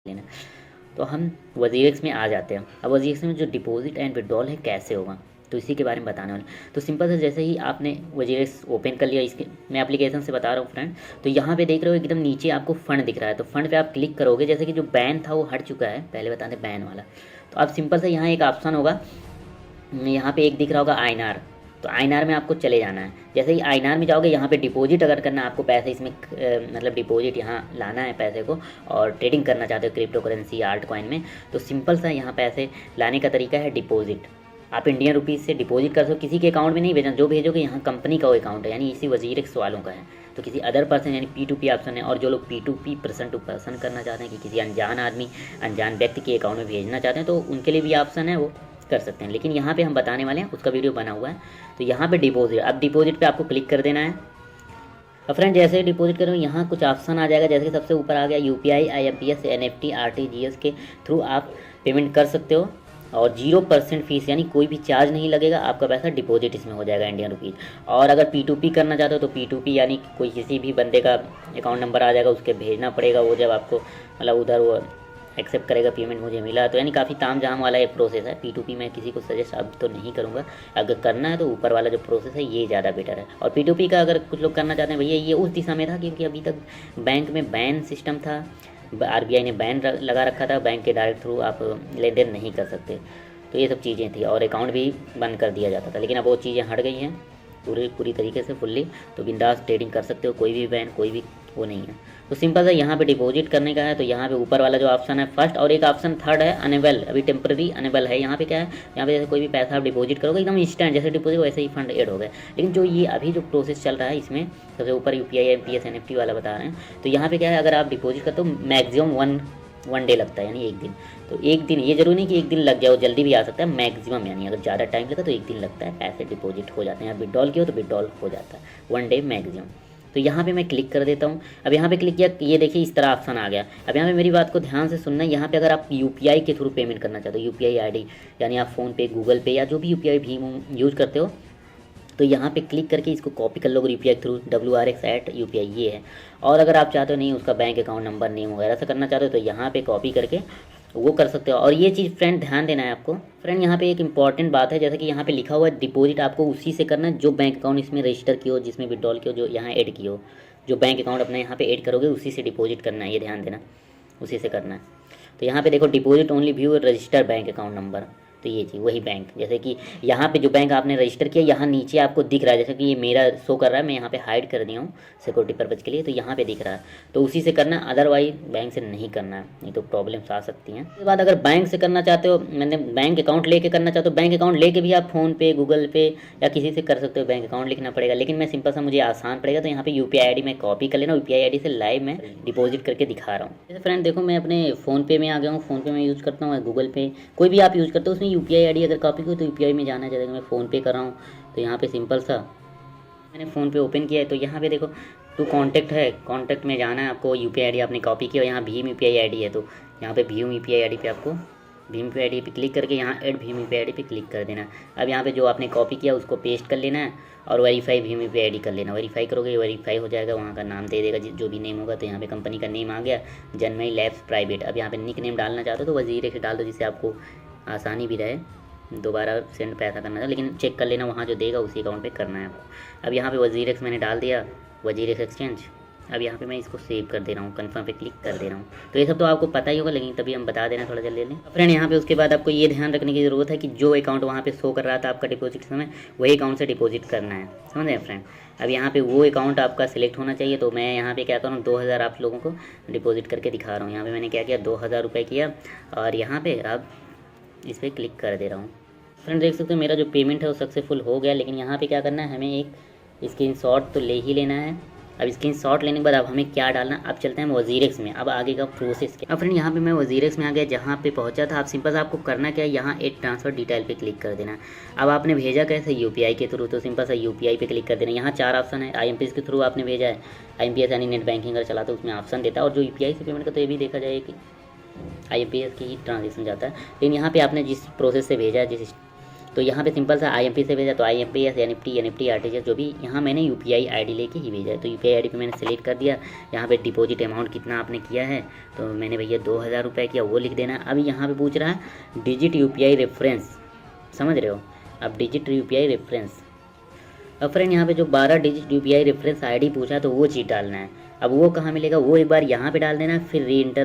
लेना। तो हम वजीरेक्स में आ जाते हैं। अब वजीरेक्स में जो डिपॉजिट एंड विड्रॉल है कैसे होगा, तो इसी के बारे में बताने वाले। तो सिंपल से जैसे ही आपने वजीरेक्स ओपन कर लिया, इसके मैं एप्लीकेशन से बता रहा हूँ फ्रेंड। तो यहाँ पे देख रहे हो एकदम नीचे आपको फ़ंड दिख रहा है, तो फ़ंड पे आप क्लिक करोगे। जैसे कि जो बैन था वो हट चुका है, पहले बता दें बैन वाला। तो अब सिंपल से यहाँ एक ऑप्शन होगा, यहाँ पे एक दिख रहा होगा आईएनआर। तो आईएनआर में आपको चले जाना है। जैसे ही आईएनआर में जाओगे, यहाँ पे डिपॉजिट अगर करना है आपको, पैसे इसमें मतलब डिपॉजिट यहाँ लाना है पैसे को, और ट्रेडिंग करना चाहते हो क्रिप्टो करेंसी आल्ट कॉइन में, तो सिंपल सा यहाँ पैसे लाने का तरीका है डिपॉजिट। आप इंडियन रुपीज़ से डिपॉजिट कर सकते हो, किसी के अकाउंट में नहीं भेजना, जो भेजोगे यहाँ कंपनी का वो अकाउंट है, यानी इसी वजीरेक्स वालों का है। तो किसी अदर पर्सन यानी P2P ऑप्शन है। और जो लोग P2P पर्सन टू पर्सन करना चाहते हैं कि किसी अनजान आदमी अनजान व्यक्ति के अकाउंट में भेजना चाहते हैं, तो उनके लिए भी ऑप्शन है, वो कर सकते हैं। लेकिन यहाँ पे हम बताने वाले हैं, उसका वीडियो बना हुआ है। तो यहाँ पे डिपॉजिट, अब डिपॉजिट पे आपको क्लिक कर देना है। अब फ्रेंड जैसे ही डिपॉजिट करो, यहाँ कुछ ऑप्शन आ जाएगा। जैसे कि सबसे ऊपर आ गया UPI, IMPS, NFT, RTGS के थ्रू आप पेमेंट कर सकते हो, और 0% फीस यानी कोई भी चार्ज नहीं लगेगा, आपका पैसा डिपॉजिट इसमें हो जाएगा इंडियन रुपीज़। और अगर P2P करना चाहते हो तो P2P यानी कोई किसी भी बंदे का अकाउंट नंबर आ जाएगा, उसके भेजना पड़ेगा, वो जब आपको मतलब उधर वो एक्सेप्ट करेगा पेमेंट मुझे मिला, तो यानी काफ़ी ताम झाम वाला ये प्रोसेस है। P2P मैं किसी को सजेस्ट अब तो नहीं करूँगा, अगर करना है तो ऊपर वाला जो प्रोसेस है ये ज़्यादा बेटर है। और P2P का अगर कुछ लोग करना चाहते हैं भैया, ये उस दिशा में था क्योंकि अभी तक बैंक में बैन सिस्टम था, RBI ने बैन लगा रखा था, बैंक के डायरेक्ट थ्रू आप लेन देन नहीं कर सकते। तो ये सब चीज़ें थी, और अकाउंट भी बंद कर दिया जाता था। लेकिन अब वो चीज़ें हट गई हैं पूरी तरीके से फुल्ली, तो बिंदास ट्रेडिंग कर सकते हो, कोई भी बैन कोई भी वो नहीं है। तो सिंपल है, यहाँ पे डिपॉजिट करने का है। तो यहाँ पे ऊपर वाला जो ऑप्शन है फर्स्ट, और एक ऑप्शन थर्ड है अनेबल, अभी टेम्प्रेरी अनेबल है। यहाँ पे क्या है, यहाँ पे जैसे कोई भी पैसा आप डिपॉजिट करोगे एकदम इंस्टेंट, जैसे डिपॉजिट वैसे ही फंड ऐड हो गए। लेकिन जो ये अभी जो प्रोसेस चल रहा है, इसमें सबसे ऊपर UPI, IMPS, NFT वाला बता रहे हैं। तो यहाँ पे क्या है, अगर आप डिपॉजिट करते हो मैक्सिमम वन डे लगता है, यानी एक दिन। तो एक दिन, ये जरूरी नहीं कि एक दिन लग जाए, वो जल्दी भी आ सकता है मैक्सिमम, यानी अगर ज़्यादा टाइम लगा तो एक दिन लगता है, पैसे डिपॉजिट हो जाते हैं। आप विड्रॉल किया हो तो विड्रॉल हो जाता है 1 डे मैक्सिमम। तो यहाँ पे मैं क्लिक कर देता हूँ। अब यहाँ पे क्लिक किया, ये देखिए इस तरह ऑप्शन आ गया। अब यहाँ पे मेरी बात को ध्यान से सुनना है। यहाँ पे अगर आप UPI के थ्रू पेमेंट करना चाहते हो, UPI ID यानी आप फ़ोनपे, गूगल पे या जो भी UPI भीम यूज़ करते हो, तो यहाँ पे क्लिक करके इसको कॉपी कर लो UPI के थ्रू, WRX@UPI ये है। और अगर आप चाहते हो नहीं उसका बैंक अकाउंट नंबर नेम वगैरह से करना चाहते हो, तो यहाँ पे कॉपी करके वो कर सकते हो। और ये चीज़ फ्रेंड ध्यान देना है आपको। फ्रेंड यहाँ पे एक इंपॉर्टेंट बात है, जैसे कि यहाँ पे लिखा हुआ है डिपॉजिट आपको उसी से करना है जो बैंक अकाउंट इसमें रजिस्टर किया हो, जिसमें विड्रॉल किया हो, जो यहाँ ऐड किया हो। जो बैंक अकाउंट अपने यहाँ पे ऐड करोगे उसी से डिपॉजिट करना है, ये ध्यान देना, उसी से करना है। तो यहाँ पे देखो deposit only view register bank account number, तो ये चीज़ वही बैंक, जैसे कि यहाँ पे जो बैंक आपने रजिस्टर किया यहाँ नीचे आपको दिख रहा है, जैसे कि ये मेरा शो कर रहा है, मैं यहाँ पे हाइड कर दिया हूँ सिक्योरिटी पर्पज़ के लिए, तो यहाँ पे दिख रहा है। तो उसी से करना है, अदरवाइज बैंक से नहीं करना है, नहीं तो प्रॉब्लम्स आ सकती हैं। उसके बाद अगर बैंक से करना चाहते हो, मैंने बैंक अकाउंट लेके करना चाहते हो, बैंक अकाउंट लेके भी आप फ़ोनपे, गूगल पे या किसी से कर सकते हो, बैंक अकाउंट लिखना पड़ेगा। लेकिन मैं सिंपल सा, मुझे आसान पड़ेगा, तो यहाँ पे UPI ID मैं कॉपी कर लेना, UPI ID से लाइव मैं डिपॉजिट करके दिखा रहा हूँ। जैसे फ्रेंड देखो, मैं अपने फ़ोनपे में आ गया हूँ, फ़ोनपे में यूज़ करता हूँ, गूगल पे कोई भी आप यूज़ करते हो, उसमें UPI ID अगर कॉपी को तो UPI में जाना है। जैसे मैं फ़ोनपे कर रहा हूँ, तो यहाँ पे सिंपल सा मैंने फ़ोनपे ओपन किया है। तो यहाँ पे देखो टू कॉन्टैक्ट है, कॉन्टैक्ट में जाना है आपको, UPI ID आपने कॉपी किया, यहाँ भीम UPI ID है, तो यहाँ पे भीम UPI ID पे आपको भीम UPI ID पे क्लिक करके यहाँ ऐड भीम UPI ID पे क्लिक कर देना। अब यहाँ पे जो आपने कॉपी किया उसको पेस्ट कर लेना है, और वेरीफाई भीम UPI ID कर लेना। वेरीफाई करोगे, वेरीफाई हो जाएगा, वहाँ का नाम दे देगा जो भी नेम होगा। तो यहाँ पे कंपनी का नेम आ गया, जनमई लैब्स प्राइवेट। अब यहाँ पे निक नेम डालना चाहते हो तो वजीर से डाल दो, जिससे आपको आसानी भी रहे, दोबारा सेंड पैसा करना था। लेकिन चेक कर लेना, वहाँ जो देगा उसी अकाउंट पे करना है आपको। अब यहाँ पे वजीरेक्स मैंने डाल दिया, वजीरेक्स एक्सचेंज। अब यहाँ पे मैं इसको सेव कर दे रहा हूँ, कंफर्म पे क्लिक कर दे रहा हूँ। तो ये सब तो आपको पता ही होगा, लेकिन तभी हम बता देना थोड़ा जल्दी। फ्रेंड यहाँ पे उसके बाद आपको ये ध्यान रखने की ज़रूरत है कि जो अकाउंट वहाँ पे शो कर रहा था आपका डिपॉजिट समय, वही अकाउंट से डिपॉजिट करना है, समझ रहे हैं फ्रेंड। अब यहाँ पे वो अकाउंट आपका सिलेक्ट होना चाहिए। तो मैं यहाँ पे क्या करूँ, 2000 आप लोगों को डिपॉजिट करके दिखा रहा हूँ। यहाँ पे मैंने क्या किया, 2000 रुपये किया, और यहाँ पे अब इस पर क्लिक कर दे रहा हूँ। फ्रेंड देख सकते हो मेरा जो पेमेंट है वो सक्सेसफुल हो गया। लेकिन यहाँ पे क्या करना है, हमें एक स्क्रीनशॉट तो ले ही लेना है। अब स्क्रीनशॉट लेने के बाद अब हमें क्या डालना, अब चलते हैं वजीरेक्स में। अब आगे का प्रोसेस क्या। अब फ्रेंड यहाँ पे मैं वजीरेक्स में आ गया, जहाँ पे पहुँचा था। अब सिंपल आपको करना क्या है, यहाँ एक ट्रांसफर डिटेल पे क्लिक कर देना। अब आपने भेजा कैसे, UPI के थ्रू, तो सिंपल सा UPI पे क्लिक कर देना। यहाँ 4 ऑप्शन है। IMPS के थ्रू आपने भेजा है, IMPS यानी नेट बैंकिंग अगर चलाते उसमें ऑप्शन देता है, और जो UPI से पेमेंट करता है ये भी देखा जाए कि IMPS की ही ट्रांजेक्शन जाता है। लेकिन यहाँ पे आपने जिस प्रोसेस से भेजा है, जिस तो यहाँ पे सिंपल सा IMP से भेजा, तो IMPS NFT RTGS जो भी, यहाँ मैंने UPI ID लेके ही भेजा है। तो UPI ID पे मैंने सेलेक्ट कर दिया। यहाँ पे डिपॉजिट अमाउंट कितना आपने किया है, तो मैंने भैया 2000 रुपये किया, वो लिख देना। अभी यहाँ पे पूछ रहा है डिजिट UPI रेफरेंस, समझ रहे हो। अब डिजिट UPI रेफरेंस, अब फ्रेंड यहाँ पे जो 12 डिजिट UPI रेफरेंस ID पूछा है तो वो चीज़ डालना है। अब वो कहाँ मिलेगा, वो एक बार यहाँ पे डाल देना, फिर री इंटर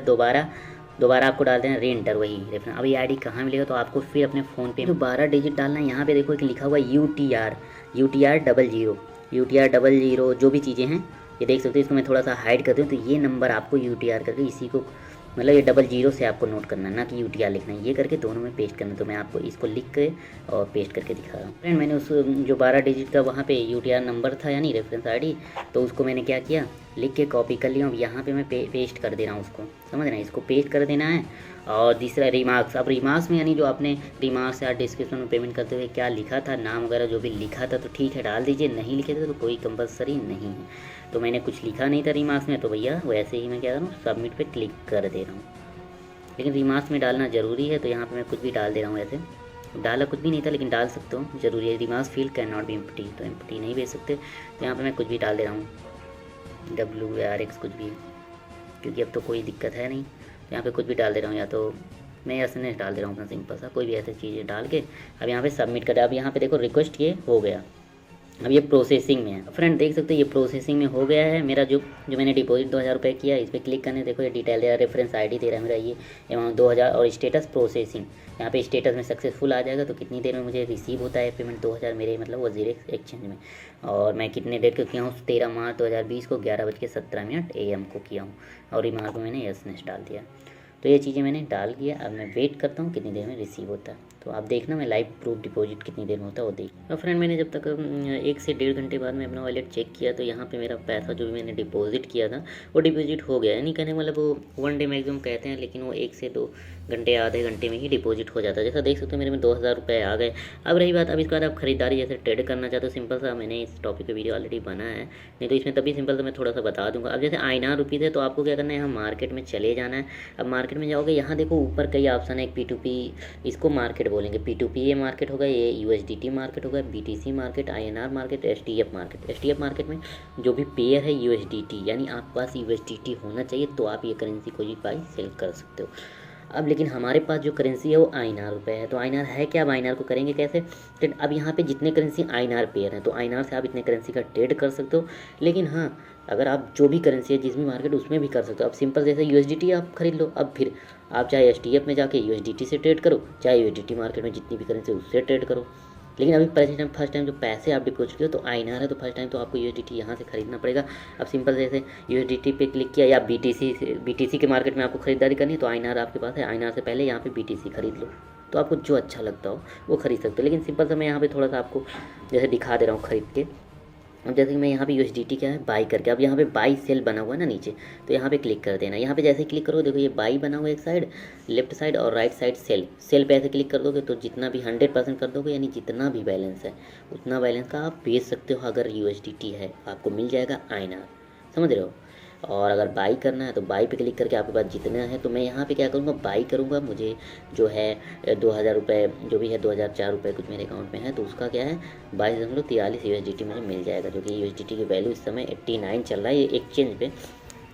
दोबारा आपको डाल देना री इंटर वही रेफरेंस। अब ये ID कहाँ मिलेगा, तो आपको फिर अपने फ़ोन पे जो 12 डिजिट डालना है। यहाँ पे देखो एक लिखा हुआ UTR 00 जो भी चीज़ें हैं ये देख सकते हो। इसको मैं थोड़ा सा हाइड कर दूँ, तो ये नंबर आपको UTR करके इसी को, मतलब ये 00 से आपको नोट करना है, ना कि UTR लिखना है। ये करके दोनों में पेस्ट करना है। तो मैं आपको इसको लिख के और पेस्ट करके दिखा रहा हूँ। फ्रेंड मैंने उस जो 12 डिजिट का वहाँ पे UTR नंबर था यानी रेफरेंस ID, तो उसको मैंने क्या किया, लिख के कॉपी कर लिया। अब यहाँ पे मैं पेस्ट कर दे रहा हूँ उसको, समझ रहे हैं, इसको पेस्ट कर देना है। और दूसरा रिमार्क्स, अब रिमार्क्स में यानी जो आपने रिमार्क्स या डिस्क्रिप्शन में पेमेंट करते हुए क्या लिखा था, नाम वगैरह जो भी लिखा था तो ठीक है डाल दीजिए, नहीं लिखे थे तो कोई कंपलसरी नहीं है। तो मैंने कुछ लिखा नहीं था रिमार्क्स में, तो भैया वैसे ही मैं क्या करूँ, सबमिट पे क्लिक कर दे रहा हूँ। लेकिन रिमार्क्स में डालना ज़रूरी है, तो यहाँ पे मैं कुछ भी डाल दे रहा हूँ। ऐसे डाला कुछ भी नहीं था, लेकिन डाल सकता हूँ, ज़रूरी है। Remarks field can not be empty, तो एम्प्टी नहीं भेज सकते। तो यहाँ पे मैं कुछ भी डाल दे रहा हूँ, WRX कुछ भी, क्योंकि अब तो कोई दिक्कत है नहीं। तो यहाँ पे कुछ भी डाल दे रहा हूँ, या तो मैं एसएनएस डाल दे रहा हूँ अपना सिंपल सा, कोई भी ऐसी चीज़ें डाल के अब यहाँ पे सबमिट कर। अब यहाँ पे देखो रिक्वेस्ट ये हो गया, अब ये प्रोसेसिंग में है। फ्रेंड देख सकते हो ये प्रोसेसिंग में हो गया है। मेरा जो मैंने डिपॉजिट 2000 रुपये किया, इस पर क्लिक करने देखो ये डिटेल दे रहा है, रेफरेंस ID दे रहा है मेरा ये अमाउंट 2000, और स्टेटस प्रोसेसिंग, यहाँ पे स्टेटस में सक्सेसफुल आ जाएगा। तो कितनी देर में मुझे रिसीव होता है पेमेंट 2000 मेरे मतलब वजीरेक्स एक्सचेंज में। और मैं कितने डेट को किया हूँ, 13 मार्च 2020 को 11:17 AM को किया हूँ, और रिमार्क में मैंने एसएनएस डाल दिया। तो ये चीज़ें मैंने डाल दिया। अब मैं वेट करता हूँ कितनी देर में रिसीव होता है। तो आप देखना मैं लाइव प्रूफ डिपॉजिट कितनी देर में होता है वो देख। और फ्रेंड मैंने जब तक 1 से 1.5 घंटे बाद में अपना वॉलेट चेक किया, तो यहाँ पे मेरा पैसा जो भी मैंने डिपॉजिट किया था वो डिपॉजिट हो गया। यानी कहने मतलब वो 1 डे मैक्सिमम कहते हैं, लेकिन वो 1 से 2 घंटे आधे घंटे में ही डिपॉजिट हो जाता है। जैसा देख सकते हो मेरे में 2000 रुपये आ गए। अब रही बात, अब इसके बाद आप खरीदारी जैसे ट्रेड करना चाहते हो, सिंपल सा मैंने इस टॉपिक पे वीडियो ऑलरेडी बना है, नहीं तो इसमें तभी सिंपल सा मैं थोड़ा सा बता दूंगा। अब जैसे INR रुपीज़ है, तो आपको क्या करना है, यहाँ मार्केट में चले जाना है। अब मार्केट में जाओगे, यहाँ देखो ऊपर कई ऑप्शन है, एक P2P, इसको मार्केट बोलेंगे। P2P ये मार्केट होगा, ये USDT मार्केट होगा, BTC market, INR market, STF market. STF market में जो भी पेयर है USDT, यानी आपके पास USDT होना चाहिए, तो आप ये करेंसी कोई भी बाई सेल कर सकते हो। अब लेकिन हमारे पास जो करेंसी है वो INR रुपये है, तो INR है क्या, अब INR को करेंगे कैसे ट्रेड। अब यहाँ पे जितने करेंसी INR पेयर हैं, तो INR से आप इतने करेंसी का ट्रेड कर सकते हो। लेकिन हाँ, अगर आप जो भी करेंसी है जिस भी मार्केट उसमें भी कर सकते हो। अब सिंपल जैसे USDT आप खरीद लो, अब फिर आप चाहे STF में जाके USDT से ट्रेड करो, चाहे USDT मार्केट में जितनी भी करेंसी उससे ट्रेड करो। लेकिन अभी प्रेजेंट फर्स्ट टाइम जो पैसे आप डिपॉजिट किए हो तो INR है, तो फर्स्ट टाइम तो आपको USDT यहाँ से खरीदना पड़ेगा। अब सिंपल जैसे USDT पे क्लिक किया, या BTC के मार्केट में आपको खरीदारी करनी है, तो INR आपके पास है, INR से पहले यहाँ पे BTC खरीद लो। तो आपको जो अच्छा लगता हो वो खरीद सकते हो। लेकिन सिंपल से मैं यहाँ पे थोड़ा सा आपको जैसे दिखा दे रहा हूँ खरीद के। अब जैसे कि मैं यहाँ पे USDT क्या है बाई करके, अब यहाँ पे बाई सेल बना हुआ है ना नीचे, तो यहाँ पे क्लिक कर देना। यहाँ पे जैसे क्लिक करो देखो ये बाई बना हुआ है एक साइड, लेफ्ट साइड और राइट साइड सेल पे ऐसे क्लिक कर दोगे तो जितना भी 100% कर दोगे, यानी जितना भी बैलेंस है उतना बैलेंस का आप बेच सकते हो। अगर USDT है आपको मिल जाएगा INR, समझ रहे हो। और अगर बाई करना है तो बाई पे क्लिक करके आपके पास जितना है, तो मैं यहाँ पे क्या करूँगा, बाई करूँगा। मुझे जो है 2000 रुपये जो भी है 2004 रुपये कुछ मेरे अकाउंट में है, तो उसका क्या है 22.43 USDT मुझे मिल जाएगा, जो कि USDT की वैल्यू इस समय 89 चल रहा है ये एक्सचेंज पे,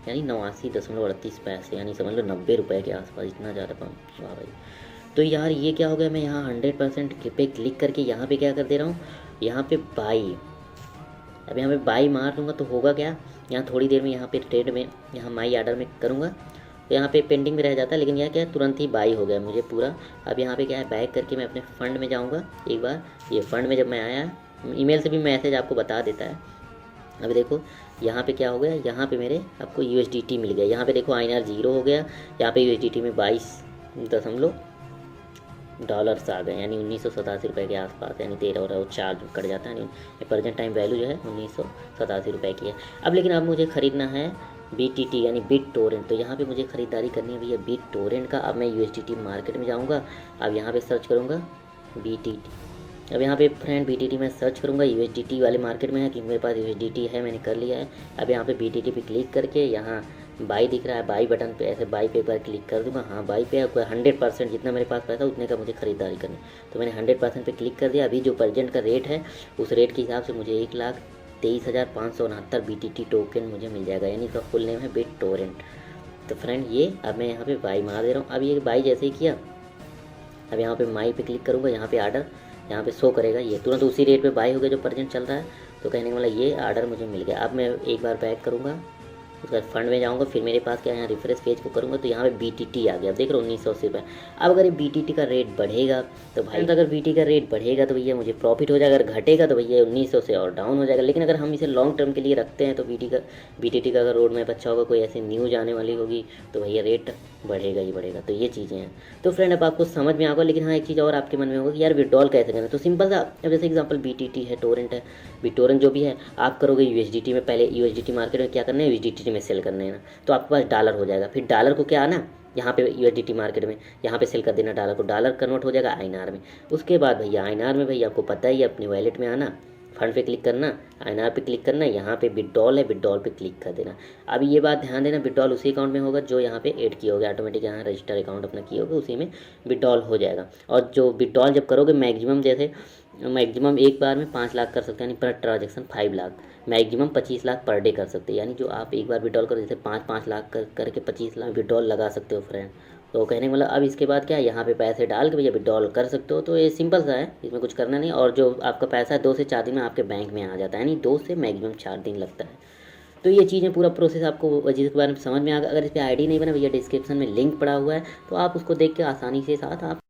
यानी 89.38 पैसे, यानी समझ लो 90 रुपये के आसपास, इतना ज़्यादा वाह भाई। तो यार ये क्या हो गया, मैं यहाँ 100% पे क्लिक करके यहाँ पे क्या कर दे रहा हूँ, यहाँ पे बाई। अब यहाँ पे बाई मार दूँगा तो होगा क्या, यहाँ थोड़ी देर में यहाँ पे ट्रेड में यहाँ माई ऑर्डर में करूँगा तो यहाँ पे पेंडिंग में रह जाता है, लेकिन यह क्या है तुरंत ही बाई हो गया मुझे पूरा। अब यहाँ पे क्या है बैक करके मैं अपने फ़ंड में जाऊँगा एक बार। ये फ़ंड में जब मैं आया, ईमेल से भी मैसेज आपको बता देता है। अभी देखो यहाँ पे क्या हो गया, यहाँ पे मेरे आपको USDT मिल गया। यहाँ पे देखो INR 0 हो गया, यहाँ पे USDT में 22 डॉलर्स आ गए, यानी 1987 रुपये के आसपास, यानी 13 और 4 कट जाता है, यानी प्रेजेंट टाइम वैल्यू जो है 1987 रुपये की है। अब लेकिन अब मुझे ख़रीदना है BTT यानी BitTorrent, तो यहाँ पे मुझे ख़रीदारी करनी है भैया BitTorrent का। अब मैं USDT मार्केट में जाऊँगा, अब यहाँ पे सर्च करूँगा BTT। अब यहाँ पे फ्रेंड BTT में सर्च करूँगा, USDT वाले मार्केट में है क्योंकि मेरे पास USDT है, मैंने कर लिया है। अब यहाँ पे BTT पे क्लिक करके यहाँ बाई दिख रहा है, बाई बटन पे ऐसे बाई पे एक बार क्लिक कर दूंगा। हाँ बाई पे 100% जितना मेरे पास पैसा उतने का मुझे खरीदारी करनी, तो मैंने 100% पे क्लिक कर दिया। अभी जो प्रेजेंट का रेट है उस रेट के हिसाब से मुझे 1,23,569 BTT टोकन मुझे मिल जाएगा, यानी इसका फुल नेम है बिट टोरेंट। तो फ्रेंड ये अब मैं यहाँ पे बाई मार दे रहा हूँ। अब ये बाई जैसे ही किया, अब यहाँ पे माई पे क्लिक करूँगा, यहाँ पे आर्डर यहाँ पे शो करेगा, ये तुरंत उसी रेट पे बाई हो गया जो प्रेजेंट चल रहा है। तो कहने का मतलब ये आर्डर मुझे मिल गया। अब मैं एक बार बैक करूँगा, उसके बाद फंड में जाऊँगा, फिर मेरे पास क्या है, यहाँ रिफ्रेश पेज को करूँगा तो यहाँ पे BTT आ गया। अब देख रहे हो 1980 रुपये। अब अगर ये BTT का रेट बढ़ेगा तो भाई, अगर BTT का रेट बढ़ेगा तो भैया मुझे प्रॉफिट हो जाएगा, अगर घटेगा तो भैया 1900 से और डाउन हो जाएगा। लेकिन अगर हम इसे लॉन्ग टर्म के लिए रखते हैं तो BTT का अगर रोड मैप अच्छा होगा, कोई ऐसी न्यूज आने वाली होगी तो भैया रेट बढ़ेगा ही बढ़ेगा। तो ये चीज़ें हैं। तो फ्रेंड अब आपको समझ में आएगा। लेकिन हाँ एक चीज़ और आपके मन में होगा कि यार विड्रॉल कैसे करना है, तो सिंपल सा, अब जैसे एग्जांपल BTT है, टोरेंट है, बिटोरेंट जो भी है, आप करोगे USDT में। पहले USDT मार्केट में क्या करना है, USDT में सेल करने हैं ना, तो आपके पास डॉलर हो जाएगा। फिर डॉलर को क्या आना, यहाँ पे USDT मार्केट में यहाँ पे सेल कर देना डॉलर को, डॉलर कन्वर्ट हो जाएगा INR में। उसके बाद भैया INR में भैया आपको पता ही है, अपनी वॉलेट में आना, फंड पे क्लिक करना, INR पे क्लिक करना, यहाँ पे विड्रॉल है, विड्रॉल पे क्लिक कर देना। अब ये बात ध्यान देना, विड्रॉल उसी अकाउंट में होगा जो यहाँ पे ऐड किया होगा, ऑटोमेटिक यहाँ रजिस्टर अकाउंट अपना किया होगा, उसी में विड्रॉल हो जाएगा। और जो विड्रॉल जब करोगे मैक्सिमम, जैसे मैक्सिमम एक बार में 5 लाख कर सकते हैं, यानी per transaction 5 lakh, maximum 25 lakh per day कर सकते हैं। यानी जो आप एक बार विड्रॉल करो, जैसे 5 लाख करके 25 लाख विड्रॉल लगा सकते हो फ्रेंड। तो कहने का मतलब अब इसके बाद क्या है, यहाँ पे पैसे डाल के भैया विड्रॉल कर सकते हो। तो ये सिंपल सा है, इसमें कुछ करना नहीं। और जो आपका पैसा है 2 से 4 दिन में आपके बैंक में आ जाता है, यानी 2 से मैक्सिमम 4 दिन लगता है। तो ये चीज़ें पूरा प्रोसेस आपको वजीर के बारे में समझ में आ गया। अगर इस पर ID नहीं बना भैया, डिस्क्रिप्शन में लिंक पड़ा हुआ है, तो आप उसको देख के आसानी से साथ आप